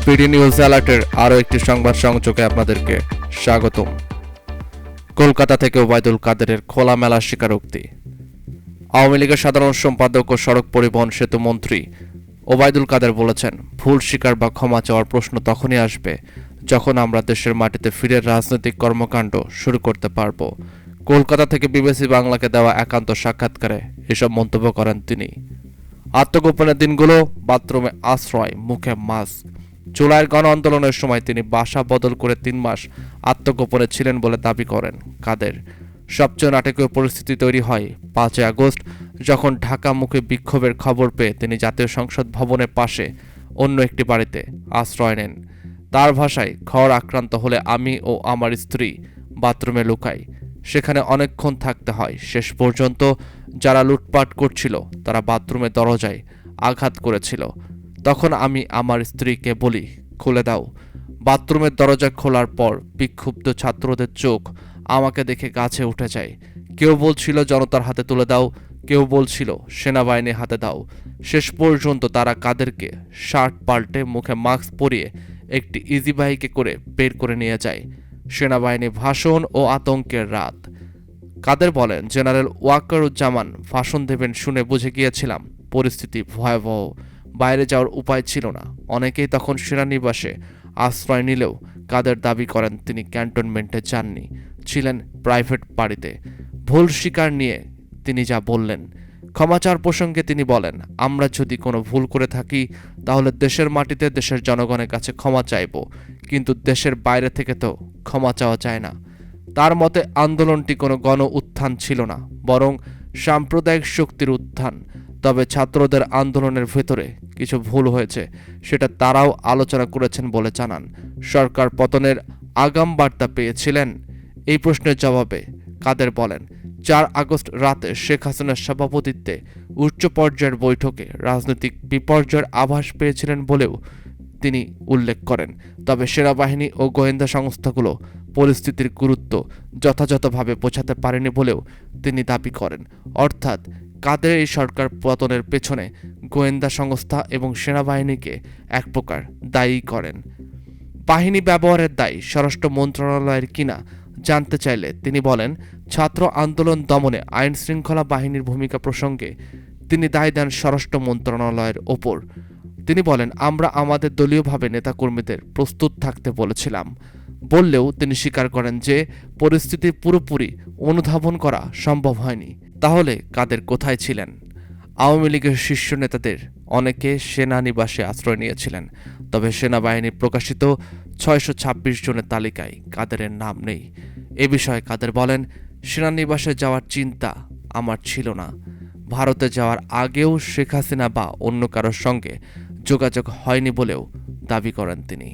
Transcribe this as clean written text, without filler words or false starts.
BD news অ্যালার্টের আরও একটি সংবাদ সংযোগে আপনাদেরকে স্বাগতম। কলকাতা থেকে ওবায়দুল কাদেরের খোলামেলা স্বীকারোক্তি। আওয়ামী লীগের সাধারণ সম্পাদক ও সড়ক পরিবহন সেতু মন্ত্রী ওবায়দুল কাদের বলেছেন, ভুল স্বীকার বা ক্ষমা চাওয়ার প্রশ্ন তখনই আসবে যখন আমরা দেশের মাটিতে ফিরে রাজনৈতিক কর্মকাণ্ড শুরু করতে পারব। কলকাতা থেকে বিবিসি বাংলাকে দেওয়া একান্ত সাক্ষাৎকারে এসব মন্তব্য করেন তিনি। আত্মগোপনের দিনগুলো, বাথরুমে আশ্রয়, মুখে মাস্ক। জুলাইয়ের গণ আন্দোলনের সময় তিনি বাসা বদল করে 3 মাস আত্মগোপনে ছিলেন বলে দাবি করেন কাদের। সবচেয়ে নাটকীয় পরিস্থিতি তৈরি হয় 5 আগস্ট, যখন ঢাকামুখী বিক্ষোভের খবর পেয়ে তিনি জাতীয় সংসদ ভবনের পাশে অন্য একটি বাড়িতে আশ্রয় নেন। তার ভাষায়, ঘর আক্রান্ত হলে আমি ও আমার স্ত্রী বাথরুমে লুকাই। সেখানে অনেকক্ষণ থাকতে হয়। শেষ পর্যন্ত যারা লুটপাট করছিল তারা বাথরুমের দরজায় আঘাত করেছিল। তখন আমি আমার স্ত্রীকে বলি, খুলে দাও। বাথরুমের দরজা খোলার পর বিক্ষুব্ধ ছাত্রদের চোখ আমাকে দেখে গাছে উঠে যায়। কেউ বলছিল জনতার হাতে তুলে দাও, কেউ বলছিল সেনাবাহিনীর হাতে দাও। শেষ পর্যন্ত তারা কাদেরকে শার্ট পাল্টে মুখে মাস্ক পরিয়ে একটি ইজি বাইকে করে বের করে নিয়ে যায়। সেনাবাহিনী ভাষণ ও আতঙ্কের রাত। কাদের বলেন, জেনারেল ওয়াকারুজ্জামান ভাষণ দেবেন শুনে বুঝে গিয়েছিলাম পরিস্থিতি ভয়াবহ। বাইরে যাওয়ার উপায় ছিল না। অনেকেই তখন সেনানিবাসে আশ্রয় নিলেও কাদের দাবি করেন তিনি ক্যান্টনমেন্টে যাননি, ছিলেন প্রাইভেট বাড়িতে। ভুল স্বীকার নিয়ে তিনি যা বললেন, ক্ষমা চাওয়ার প্রসঙ্গে তিনি বলেন, আমরা যদি কোনো ভুল করে থাকি তাহলে দেশের মাটিতে দেশের জনগণের কাছে ক্ষমা চাইব, কিন্তু দেশের বাইরে থেকে তো ক্ষমা চাওয়া যায় না। তার মতে আন্দোলনটি কোনো গণ উত্থান ছিল না, বরং সাম্প্রদায়িক শক্তির উত্থান। তবে ছাত্রদের আন্দোলনের ভেতরে কিছু ভুল হয়েছে, সেটা তারাও আলোচনা করেছেন বলে জানান। সরকার পতনের আগাম বার্তা পেয়েছিলেন? এই প্রশ্নের জবাবে কাদের বলেন, 4 আগস্ট রাতে শেখ হাসিনার সভাপতিত্বে উচ্চ পর্যায়ের বৈঠকে রাজনৈতিক বিপর্যয়ের আভাস পেয়েছিলেন বলেও তিনি উল্লেখ করেন। তবে সেনাবাহিনী ও গোয়েন্দা সংস্থাগুলো পরিস্থিতির গুরুত্ব যথাযথভাবে বোঝাতে পারেনি বলেও তিনি দাবি করেন। অর্থাৎ কাদের এই সরকার পতনের পেছনে গোয়েন্দা সংস্থা এবং সেনাবাহিনীকে এক প্রকার দায়ী করেন। বাহিনী ব্যবহারের দায় স্বরাষ্ট্র মন্ত্রণালয়ের কিনা জানতে চাইলে তিনি বলেন, ছাত্র আন্দোলন দমনে আইন শৃঙ্খলা বাহিনীর ভূমিকা প্রসঙ্গে তিনি দায় দেন স্বরাষ্ট্র মন্ত্রণালয়ের ওপর। তিনি বলেন, আমরা আমাদের দলীয়ভাবে নেতাকর্মীদের প্রস্তুত থাকতে বলেছিলাম বললেও তিনি স্বীকার করেন যে পরিস্থিতি পুরোপুরি অনুধাবন করা সম্ভব হয়নি। তাহলে কাদের কোথায় ছিলেন? আওয়ামী লীগের শীর্ষ নেতাদের অনেকে সেনানিবাসে আশ্রয় নিয়েছিলেন, তবে সেনাবাহিনী প্রকাশিত 626 জনের তালিকায় কাদেরের নাম নেই। এ বিষয়ে কাদের বলেন, সেনানিবাসে যাওয়ার চিন্তা আমার ছিল না। ভারতে যাওয়ার আগেও শেখ হাসিনা বা অন্য কারোর সঙ্গে যোগাযোগ হয়নি বলেও দাবি করেন তিনি।